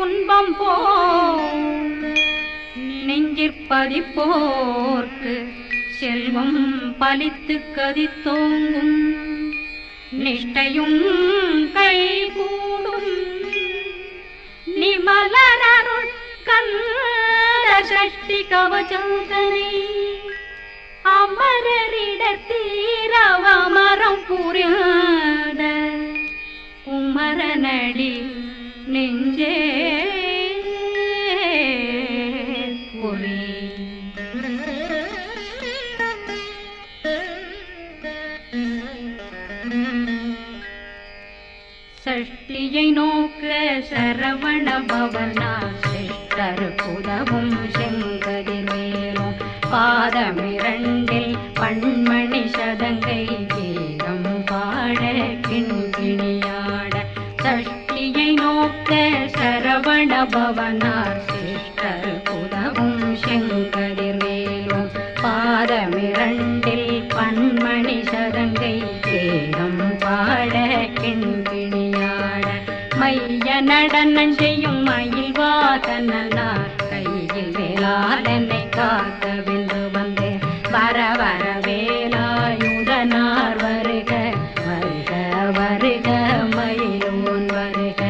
துன்பம் போ நெஞ்சிற்பதிப்போர்க்கு செல்வம் பலித்து கதித்தோங்கும் நிஷ்டையும் கைகூடும் நிமலனருள் கந்த சஷ்டி கவசந்தனை அமரரிடத்தீரவமரம் புரியாத குமரனடி நெஞ்சே புரி சஷ்டியை நோக்க சரவண பவனா சிஷ்டர் புதவும் செங்கதிர்வேலும் பாதமிரண்டில் பண்மணி சதங்கை கீதம் பாட கிண்கிணியாட சஷ்டியை நோக்க சரவண பவனார் சிஷ்டர் புதவும் செங்கதிர்வேலும் பாதமிரண்டில் பண்மணி சதங்கை கீதம் பாட கிண்கிணியாட மைய நடனம் செய்யும் மயில் வாசனார் கையில் வேளாளனை காக்க வென்று வந்து வர வர வேலாயுதனார் வருக வருக வருக மயிலோன் வருக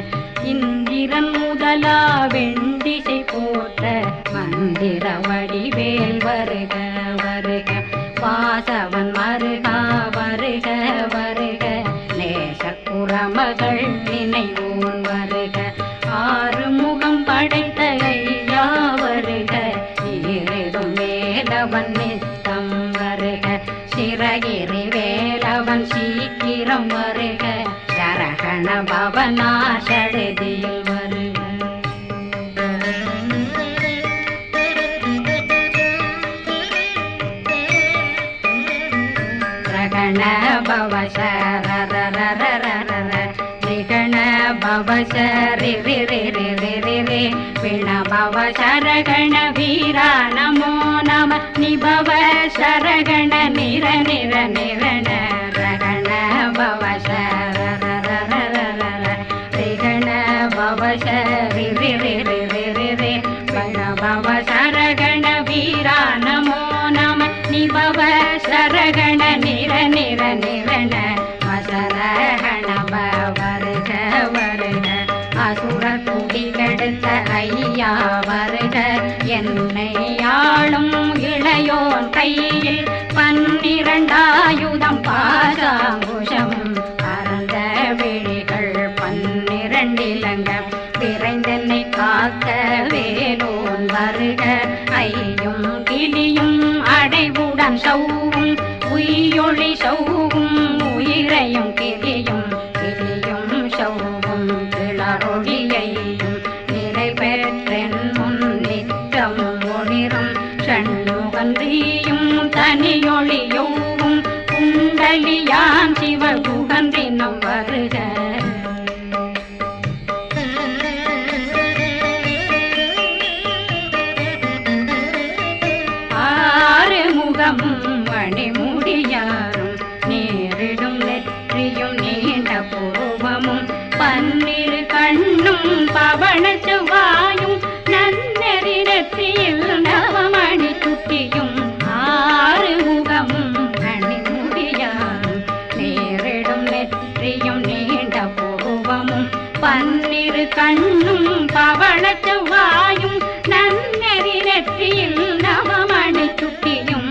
இந்திரன் முதலா வெண்டிசை போற்ற மந்திர வடிவேல் வருக வருக வாசவன் மருகா வருக வருக நேசக்குறமகள் நினைவோன் வருக ஆறுமுகம் படைத்த ஐயா வருக ஈரிடும் வேலவன் நித்தம் வருக சிறகிரி வேலவன் சீக்கிரம் வருக சரகண பவனா சடுதியில் வருக ரகண பவசரரரரரர ரிகண பவசரி ரி ரி ரி ரி ரி ரி விண பவசரகண வீரா நமோ நம நிபவ சரகண நிர நிர நிரண ரகண பவசரரரரரர ரிகண பவசரி ரி ரி ரி ரி ரி ரி விண பவசரகண வீரா நமோ நம நிபவ சரகண நிர நிர நிரண மசரகண வருக வருக அசுர குடி கெடுத்த ஐயா வருக என்னை ஆளும் இளையோன் கையில் 12 பாசாங்குஷம் பரந்த விழிகள் 12 இலங்க விரைந்தென்னை காக்க வேலோன் வருக ஐயும் கிளியும் அடைவுடன் சௌவும் உயிரொளி சௌவும் உயிரையும் கிளியும் கிளியும் சௌவும் கிளரொளியையும் நிலை பெற்றென் முன் நித்தம் ஒளிரும் ஷண்முகன்றியும் தனியொளியோவும் குண்டலியான் சிவகுகன்றினம் வருக மணிமுடியாரும் நேரிடும் நெற்றியும் நீண்ட பூவமும் 12 கண்ணும் பவன செவ்வாயும் நன்னெறி நெற்றியில் நவமணி சுட்டியும் 6 முகமும் மணிமுடியாரும் நேரிடும் நெற்றியும் நீண்ட பூவமும் 12 கண்ணும் பவன செவ்வாயும் நன்னெறி நெற்றியில் நவமணி சுட்டியும்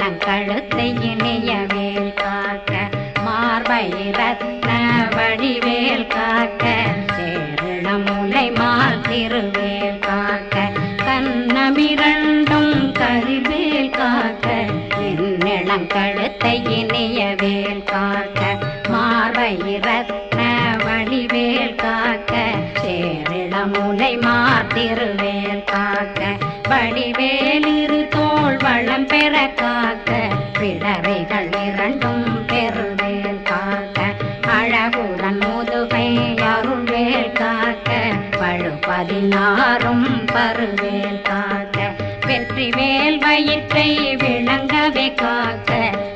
என்னிளங்கழுத்தை இனியவேல் காக்க மார்பை ரத்ன வடிவேல் காக்க சேரணமுலை மால் திருவேல் காக்க கண்ணமிரண்டும் கரிவேல் காக்க என்னிளங்கழுத்தை இனியவேல் காக்க மார்பை ரத்ன வடிவேல் காக்க சேரணமுலை மால் திருவேல் காக்க வடிவேல் இரு தோள் வளம் பெற காக்க பிடரைகள் இரண்டும் பெருவேல் காக்க அழகுடன் முதுகை அருள்வேல் காக்க வழு 16 பருவேல் காக்க வெற்றிவேல் வயிற்றை விளங்கவே காக்க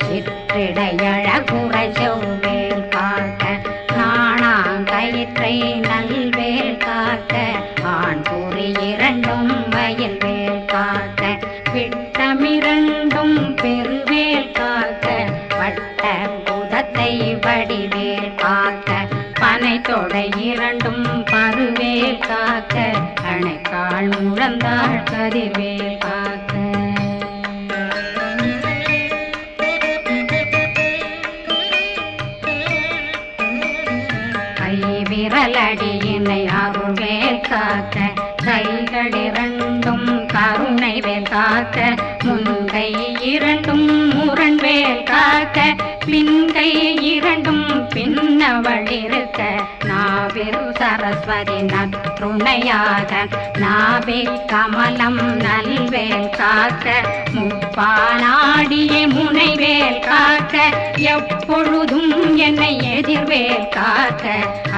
சிற்றிடையழகுறை செவ்வேல் காக்க நாணாங்கயிற்றை நல்வேல் காக்க ஆண் குறி இரண்டும் வயல்வேல் காக்க விட்டமிரண்டும் பெருவேல் காக்க வட்ட புதத்தை வடிவேல் காக்க பனை தொடை இரண்டும் பருவேல் காக்க அணைக்கால் முழந்தாள் கதிர்வேல் காக்க விரலடியினை அருள்வேல் காக்க கைகள் இரண்டும் கருணை வேல் காக்க முன்கை இரண்டும் முரண்வேல் காக்க பின்கை இரண்டும் பின்னவளிருக்க நாவில் சரஸ்வதி நற்றுணையாக நாவே கமலம் நல்வேல் காக்க முப்பானாடியே முனைவேல் காக்க எப்பொழுதும் என்னை எதிர்வேல் காக்க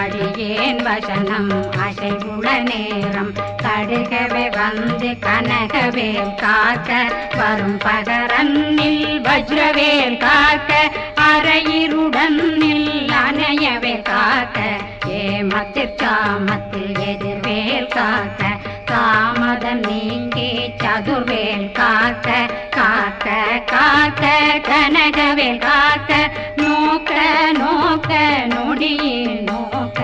அடியேன் வசனம் அசைவுள நேரம் கடுகவே வந்து கனகவேல் காக்க வரும் பகரன்னில் வஜ்ரவேல் காக்க அரையிருடன் அணையவே காக்க ஏமத்தில் காமத்தில் எதிர்வேல் காக்க காமதம் நீங்கி சதுர்வேல் காக்க காக்க காக்க கனகவேல் காக்க நோக்க நோக்க நொடியில் நோக்க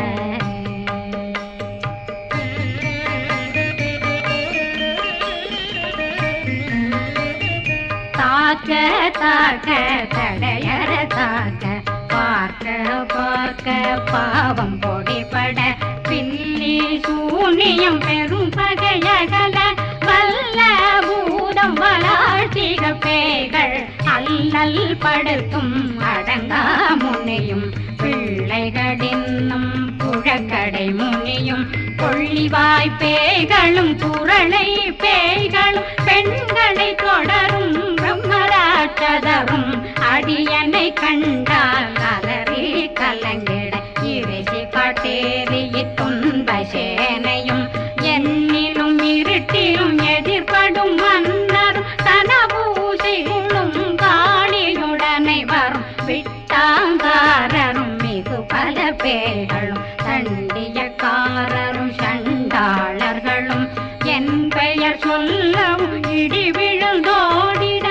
தாக்க தாக்க தடையற தாக்க பார்க்க பார்க்க பாவம் பொடிபட பில்லி சூனியம் பெரும் பகையகல வல்ல பூதம் வளாழ்ச்சிக பேய்கள் அல்லல் படுத்தும் அடங்கா முனையும் பிள்ளைகளின்னும் புழக்கடை முனியும் கொள்ளிவாய் பேய்களும் குரளை பேய்களும் பெண்களை தொடரும் பிரம்மராட்சதரும் அடியனை கண்டால் அலறி கலங்கிட இறைசி காட்டேறிய துன்ப சேனையும் என்னிலும் இருட்டிலும் எதிர்படும் மன்னரும் தனபூசிகளும் காளியுடனை வரும் விட்டாங்காரரும் மிகு பல பேர்களும் தண்டியக்காரரும் சண்டாளர்களும் என் பெயர் சொல்லவும் இடி விழுந்தோடிட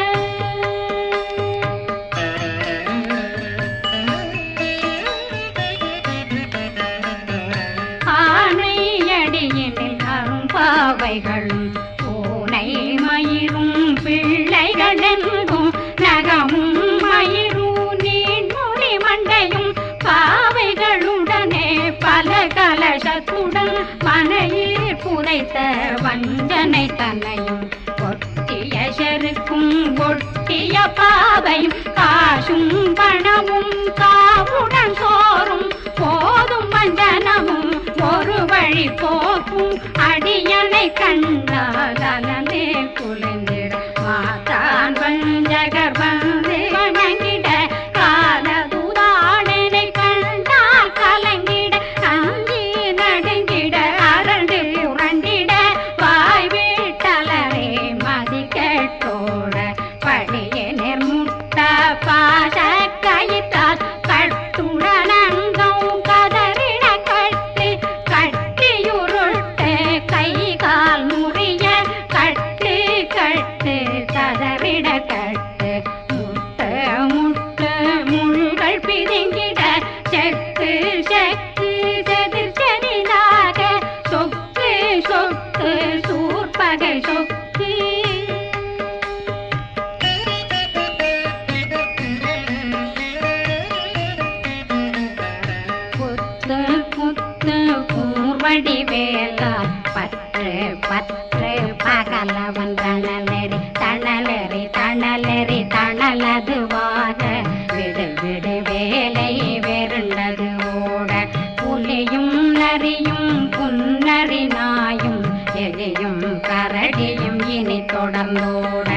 ஆனையடியினில் அரும்பாவைகளும் பூனை மயிரும் பிள்ளைகளெங்கும் நகமும் மயிரும் நீண்முடி மண்டையும் பாவைகளுடனே பல கலசத்துடன் மனையில் புதைத்த வஞ்சனை தன்னையும் ஒட்டிய செருக்கும் ஒட்டிய பாவையும் காசும் பணமும் காவுடன் சோறும் போதும் வஞ்சனமும் ஒரு வழி போக்கும் அடியனை கண்டால் அலந்தே குலைந்திட மாதான் வஞ்சகர் வந்து வணங்கிட காலதுதாடனை கண்டால் கலங்கிட அங்கி நடுங்கிட அரண்டு புரண்டிட வாய் வீட்டலரே மதி கேட்டோட படிய நிர்முட்ட பாச கயிற்றால் கட்டுடனங்கும் கதறிட கட்டு கட்டியுருட்டு கை கால் முறிய கட்டு கட்டு கதறிட கட்டு முட்ட முட்ட முள்கள் பிதுங்கிட செக்கு செக்கு செதிர் செதிலாக சொக்கு சொக்கு சூர்பகை சொக்கு வடிவேலால் பற்று பற்று பகலவன் தணலெறி தணலெறி தணலெறி தணலதுவாக விடு விடு வேலை வெருண்டது ஓட புலியும் நரியும் புன்னரி நாயும் எலியும் கரடியும் இனி தொடர்ந்தோட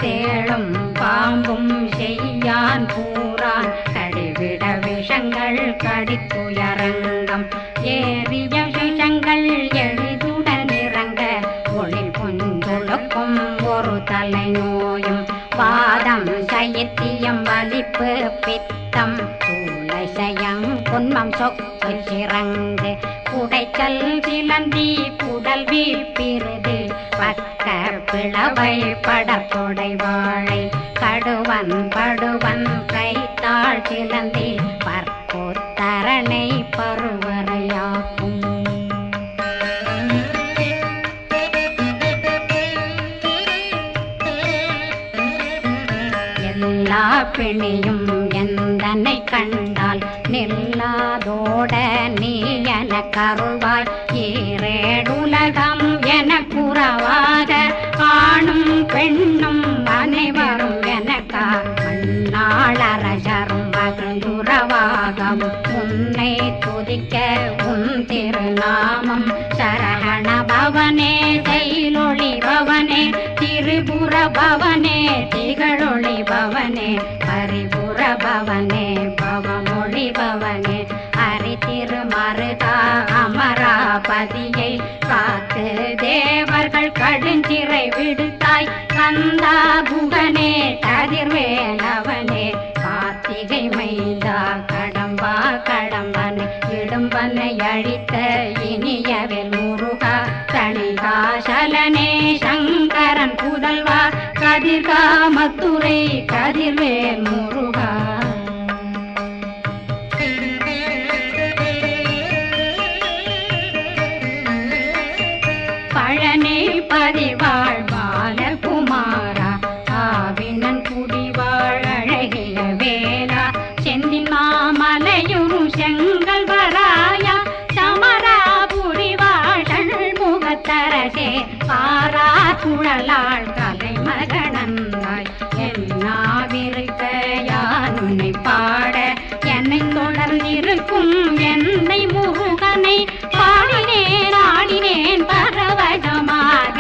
தேளும் பாம்பும் செய்யான் பூரான் கடிவிட விஷங்கள் கடித்துயரங்கம் ஏறிய விஷங்கள் எளிதுடன் இறங்க ஒளில் புந்துழுக்கும் ஒரு தலை நோயும் வாதம் சைத்தியம் வலிப்பு பித்தம் சூளைசயம் குன்மம் சொக்கு சிறங்கு குடைச்சல் சிலந்தி குடல் வீப்பிருது பக்க பிளவை படத்தொடை வாழை கடுவன் படுவன் கைத்தாள் சிலந்தி பற்போத்தரணை பருவரையாக்கும் எல்லா பிணியும் எந்தனை கண்டால் நில்லாதோட நீ என கருவாய் ஈரேடுலகம் என குறவாக ஆணும் பெண்ணும் அனைவரும் எனக்கா மண்ணாளரசரும் மகிழ்ந்துறவாகவும் உன்னை துதிக்க உன் திருநாமம் சரகண பவனே தைலொளி பவனே திரிபுர பவனே திகழொளி பவனே பரிபுர பவனே பவமொழி பவனே ஹரி திருமருகா அமராபதியை காத்து தேவர்கள் கடுஞ்சிறை விடுத்தாய் கந்தா புகனே கதிர்வேலவனே கார்த்திகை மைந்தா கடம்பா கடம்பனை இடும்பனை அழித்த இனியவில் முருகா தணிகாசலனே சங்கரன் புதல்வா கதிர்காமத்துரை கதிர்வேல் முருகா பழனி பதிவாழ் பாலகுமாரா ஆவினன் குடிவாழ் அழகிய வேலா செந்தின் மாமலையுறும் செங்கல் வராயா சமராபுரி வாழல் முகத்தரசே பாரா குழலாள் கலை மகனந்தாய் என்னாவிருக்க யான் உன்னை பாட என்னை தொடர்ந்திருக்கும் என்னை முருகனை பாடினேன் ஆடினேன் பரவசமாக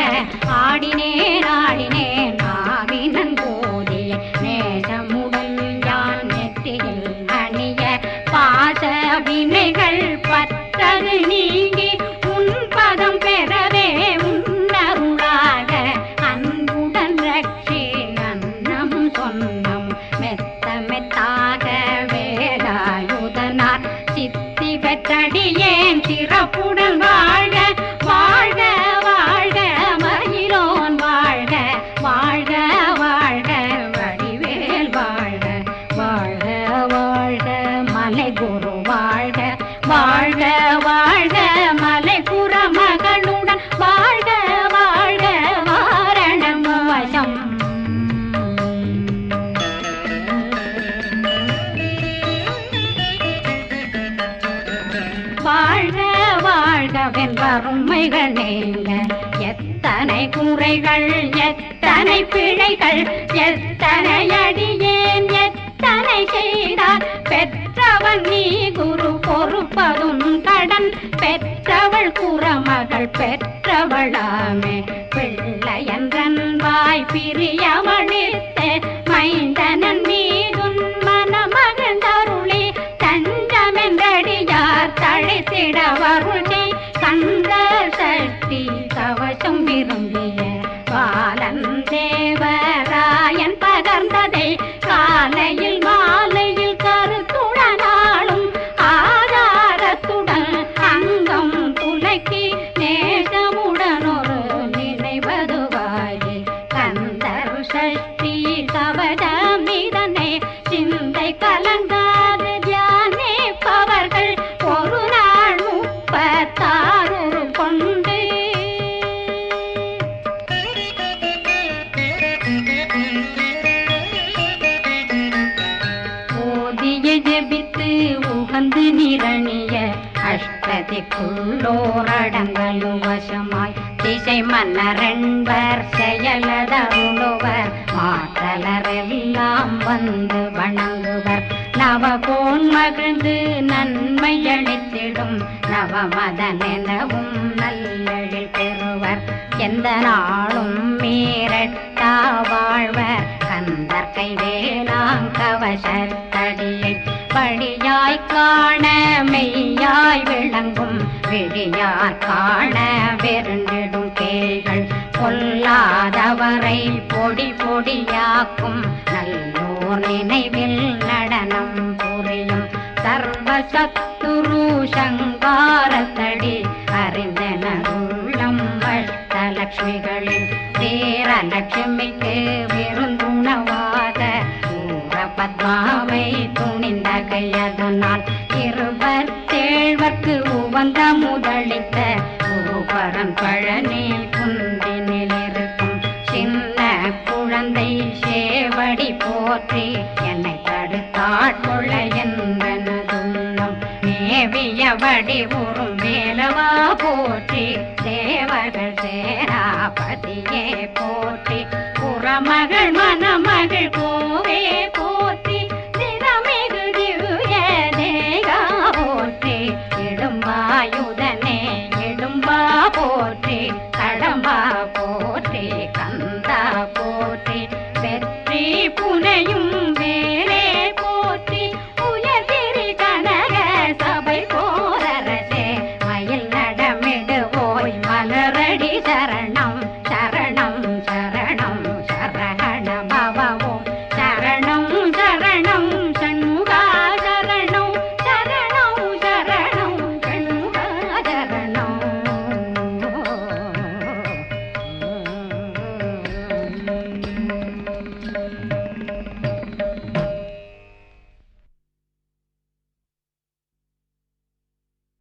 ஆடினேன் ஆடினேன் ஆவினன் போதிய நேசமுடன் யான் நெற்றியில் அணிய பாச வினைகள் பற்றது நீங்கி உன் பதம் பெறவே உன்னருளாக அன்புடன் ரட்சி அன்னம் சொன்னம் மெத்த மெத்தாக வேலாயுதனார் சித்தி பெற்றடியேன் சிறப்புடன் வாழ்க வாழ்க வாழ்க மயிலோன் வாழ்க வாழ்க வாழ்க வடிவேல் வாழ்க வாழ்க வாழ்க மலை குரு வாழ்க வாழ்க வாழ்க மலை புற மகனுடன் வாழ்க வாழ்க வாரணம் வசம் வாழ்க வாழ்கவென் வறுமைகள் நீங்க எத்தனை குறைகள் எத்தனை பிழைகள் எத்தனை அடியேன் எத்தனை செய்தார் பெற்றவன் நீ குரு பொறுப்பதும் கடன் பெற்றவள் குறமகள் பெற்றவளாமே பிள்ளையன்றன் வாய் பிரியமளித்த மைந்தனன் மீதுன் மனமகந்தருளி தஞ்சமென்றடியார் தழைத்திட வருளை கந்த சக்தி கவசம் விரும்பிய பாலன் தேவராயன் பகர்ந்ததை காலையில் மாலையில் கருத்துடனாலும் ஆதாரத்துடன் அங்கம் துலக்கி நேசமுடன் ஒரு நினைவதுவாகி கந்தர் சக்தி கவசம் இதனை சிந்தை கலங்காது தியானிப்பவர்கள் ஒரு நாள் 36 கொண்டு ஓதிய ஜெபித்து உகந்து நிரணிய அஷ்டதிக்குள்ளோரடங்கலும் வசமாய் திசை மன்னரென்பர் செயலதருளுவர் மாற்றலரெல்லாம் வந்து வணங்குவர் நவகோன் மகிழ்ந்து நன்மை அளித்திடும் நவமதனெனவும் நல்லெழில் பெறுவர் எந்த நாளும் மீறட்டா வாழ்வர் கந்தற்கை வேளாங்கவசத்தடியை படியாய் காண மெய்யாய் விளங்கும் விழியார் காண வெருண்டிடும் கேள்கள் பொல்லாதவரை பொடி பொடியாக்கும் நல்லோர் நினைவில் நடனம் புரியும் சர்வசத்துரு சங்காரத்தடி அறிந்தனருள்ளம் அஷ்டலட்சுமிகளில் வீரலட்சுமிக்கு விருந்துணவாத பத்மாவை துணிந்த கையதனால் 27 உவந்த முதலித்த குருபரன் பழனி குன்றினில் இருக்கும் சின்ன குழந்தை சேவடி போற்றி என்னை தடுத்தாட்கொள்ள என்பனதுள்ளம் மேவிய வடிவுறும் வேலவா போற்றி தேவர்கள் சேராபதியே போற்றி புறமக